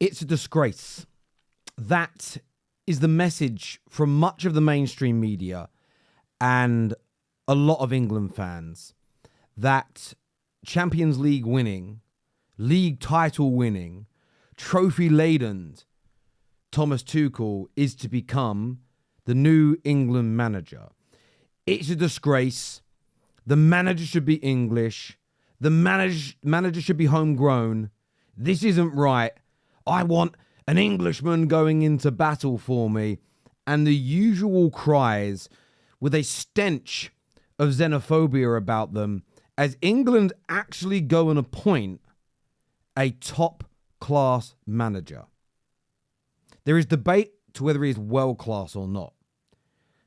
It's a disgrace. That is the message from much of the mainstream media and a lot of England fans, that Champions League winning, league title winning, trophy-laden Thomas Tuchel is to become the new England manager. It's a disgrace. The manager should be English. The manager should be homegrown. This isn't right. I want an Englishman going into battle for me. And the usual cries with a stench of xenophobia about them as England actually go and appoint a top-class manager. There is debate to whether he is world-class or not,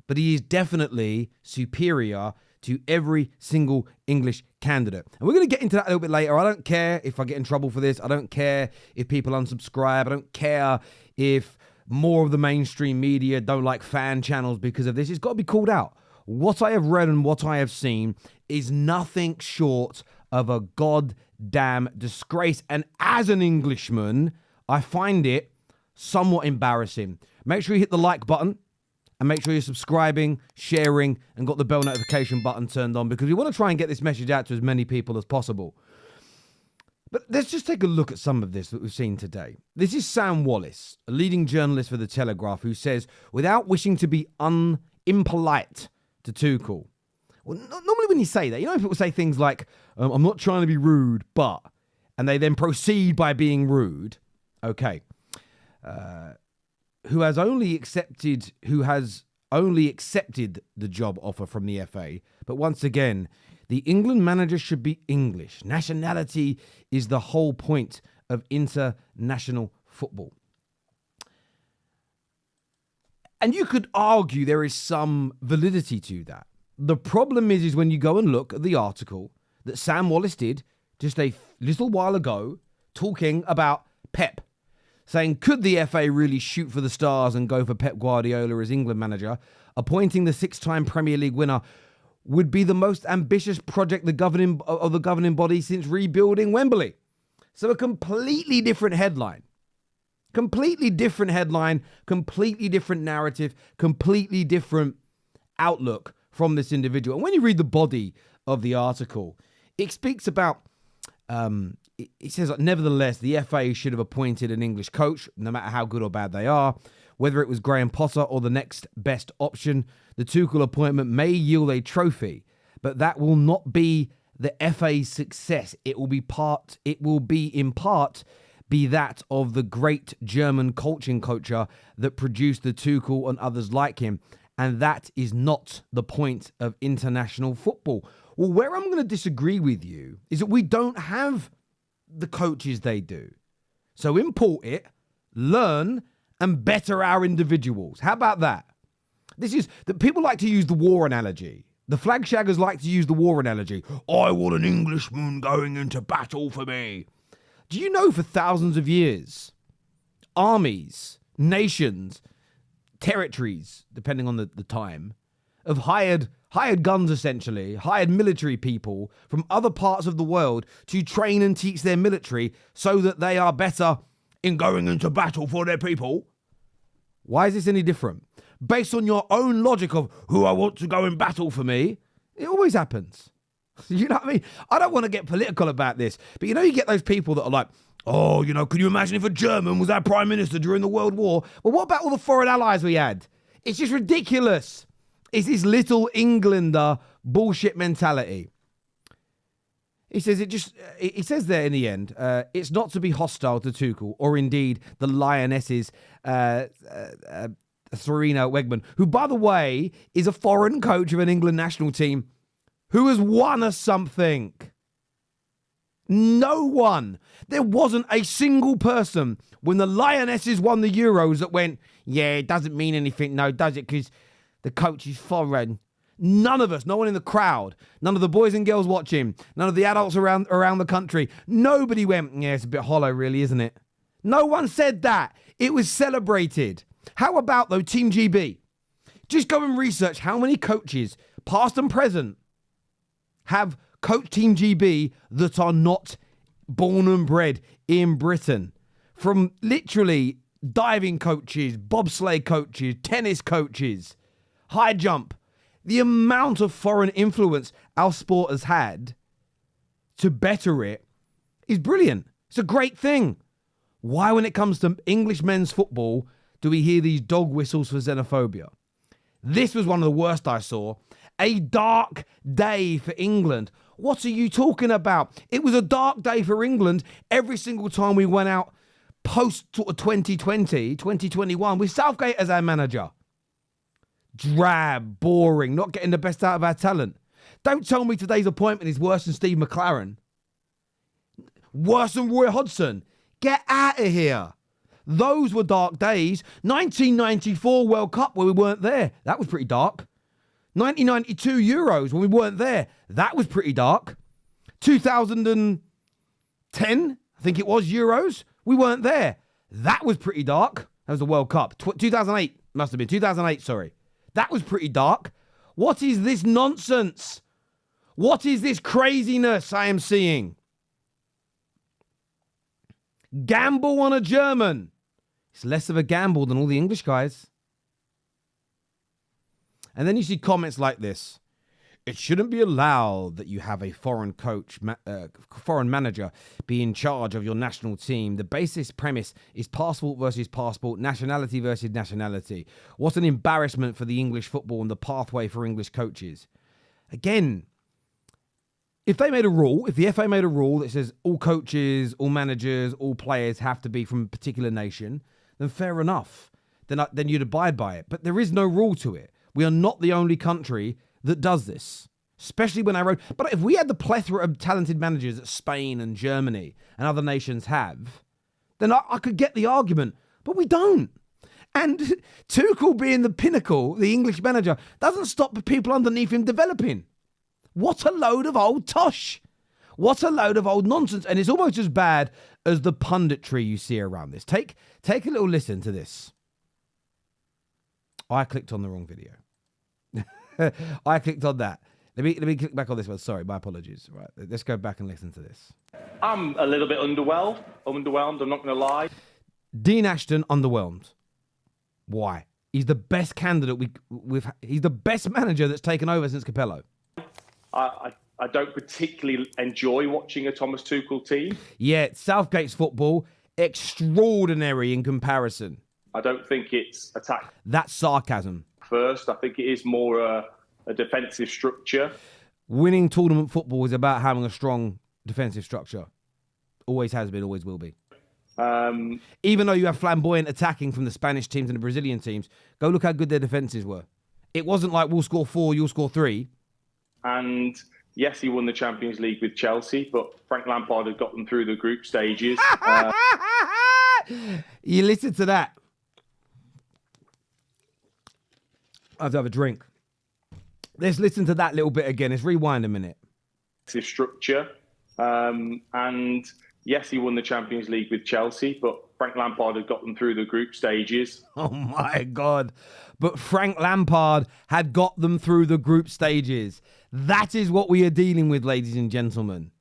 but he is definitely superior to every single English candidate. And we're going to get into that a little bit later. I don't care if I get in trouble for this. I don't care if people unsubscribe. I don't care if more of the mainstream media don't like fan channels because of this. It's got to be called out. What I have read and what I have seen is nothing short of a goddamn disgrace. And as an Englishman, I find it somewhat embarrassing. Make sure you hit the like button and make sure you're subscribing, sharing, and got the bell notification button turned on because we want to try and get this message out to as many people as possible. But let's just take a look at some of this that we've seen today. This is Sam Wallace, a leading journalist for The Telegraph, who says, without wishing to be impolite to Tuchel. Well, normally when you say that, you know, people say things like, I'm not trying to be rude, but, and they then proceed by being rude. Okay. Who has only accepted the job offer from the FA. But once again, the England manager should be English. Nationality is the whole point of international football. And you could argue there is some validity to that. The problem is when you go and look at the article that Sam Wallace did just a little while ago, talking about Pep, saying, could the FA really shoot for the stars and go for Pep Guardiola as England manager? Appointing the 6-time Premier League winner would be the most ambitious project of the governing body since rebuilding Wembley. So a completely different headline. Completely different headline, completely different narrative, completely different outlook from this individual. And when you read the body of the article, it speaks about... It says, nevertheless, the FA should have appointed an English coach, no matter how good or bad they are. Whether it was Graham Potter or the next best option, the Tuchel appointment may yield a trophy, but that will not be the FA's success. It will in part be that of the great German coaching culture that produced the Tuchel and others like him. And that is not the point of international football. Well, where I'm going to disagree with you is that we don't have the coaches they do. So import it, learn, and better our individuals. How about that? This is that people like to use the war analogy. The flag shaggers like to use the war analogy. I want an Englishman going into battle for me. Do you know for thousands of years, armies, nations, territories, depending on the time, have hired guns, essentially, hired military people from other parts of the world to train and teach their military so that they are better in going into battle for their people? Why is this any different? Based on your own logic of who I want to go in battle for me, it always happens. You know what I mean? I don't want to get political about this, but you get those people that are like, oh, could you imagine if a German was our prime minister during the World War? Well, what about all the foreign allies we had? It's just ridiculous. It's this little Englander bullshit mentality. He says it says there in the end, it's not to be hostile to Tuchel or indeed the Lionesses, Sarina Wegman, who, by the way, is a foreign coach of an England national team who has won us something. No one. There wasn't a single person when the Lionesses won the Euros that went, yeah, it doesn't mean anything, no, does it? Because the coach is foreign. None of us, no one in the crowd, none of the boys and girls watching, none of the adults around the country, nobody went, yeah, it's a bit hollow really, isn't it? No one said that. It was celebrated. How about, though, Team GB? Just go and research how many coaches, past and present, have coached Team GB that are not born and bred in Britain. from literally diving coaches, bobsleigh coaches, tennis coaches, high jump. The amount of foreign influence our sport has had to better it is brilliant. It's a great thing. Why, when it comes to English men's football, do we hear these dog whistles for xenophobia? This was one of the worst I saw. A dark day for England. What are you talking about? It was a dark day for England every single time we went out post 2020, 2021 with Southgate as our manager. Drab, boring, not getting the best out of our talent. Don't tell me today's appointment is worse than Steve McLaren. Worse than Roy Hodgson. Get out of here. Those were dark days. 1994 World Cup where we weren't there. That was pretty dark. 1992 Euros when we weren't there. That was pretty dark. 2010, I think it was, Euros. We weren't there. That was pretty dark. That was the World Cup. 2008, must have been. 2008, sorry. That was pretty dark. What is this nonsense? What is this craziness I am seeing? Gamble on a German. It's less of a gamble than all the English guys. And then you see comments like this. It shouldn't be allowed that you have a foreign coach, foreign manager be in charge of your national team. The basic premise is passport versus passport, nationality versus nationality. What an embarrassment for the English football and the pathway for English coaches. Again, if they made a rule, if the FA made a rule that says all coaches, all managers, all players have to be from a particular nation, then fair enough. Then you'd abide by it. But there is no rule to it. We are not the only country that does this, especially when I wrote. But if we had the plethora of talented managers that Spain and Germany and other nations have, then I could get the argument. But we don't. And Tuchel being the pinnacle, the English manager, doesn't stop the people underneath him developing. What a load of old tosh. What a load of old nonsense. And it's almost as bad as the punditry you see around this. Take a little listen to this. I clicked on the wrong video. I clicked on that. Let me click back on this one. Sorry, my apologies. Right, let's go back and listen to this. I'm a little bit underwhelmed. I'm not going to lie. Dean Ashton, underwhelmed. Why? He's the best candidate he's the best manager that's taken over since Capello. I don't particularly enjoy watching a Thomas Tuchel team. Yeah, Southgate's football, extraordinary in comparison. I don't think it's attack. That's sarcasm. First, I think it is more a defensive structure. Winning tournament football is about having a strong defensive structure. Always has been, always will be. Even though you have flamboyant attacking from the Spanish teams and the Brazilian teams, go look how good their defenses were. It wasn't like we'll score 4, you'll score 3. And yes, he won the Champions League with Chelsea, but Frank Lampard had got them through the group stages. You listen to that. I have to have a drink. Let's listen to that little bit again. Let's rewind a minute. His structure. And yes, he won the Champions League with Chelsea, but Frank Lampard had got them through the group stages. Oh, my God. But Frank Lampard had got them through the group stages. That is what we are dealing with, ladies and gentlemen.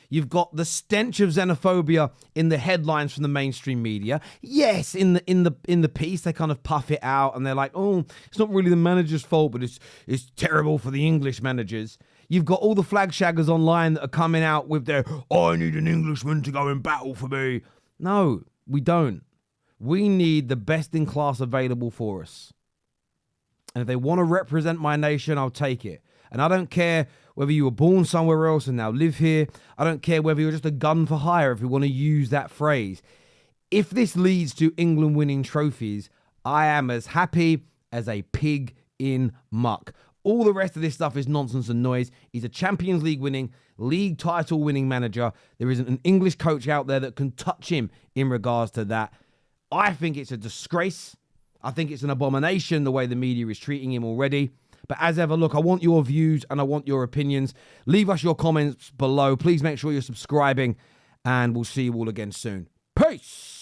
You've got the stench of xenophobia in the headlines from the mainstream media. Yes, in the piece, they kind of puff it out and they're like, oh, it's not really the manager's fault, but it's terrible for the English managers. You've got all the flag shaggers online that are coming out with their, oh, I need an Englishman to go and battle for me. No, we don't. We need the best in class available for us. And if they want to represent my nation, I'll take it. And I don't care whether you were born somewhere else and now live here. I don't care whether you're just a gun for hire, if you want to use that phrase. If this leads to England winning trophies, I am as happy as a pig in muck. All the rest of this stuff is nonsense and noise. He's a Champions League winning, league title winning manager. There isn't an English coach out there that can touch him in regards to that. I think it's a disgrace. I think it's an abomination the way the media is treating him already. But as ever, look, I want your views and I want your opinions. Leave us your comments below. Please make sure you're subscribing and we'll see you all again soon. Peace!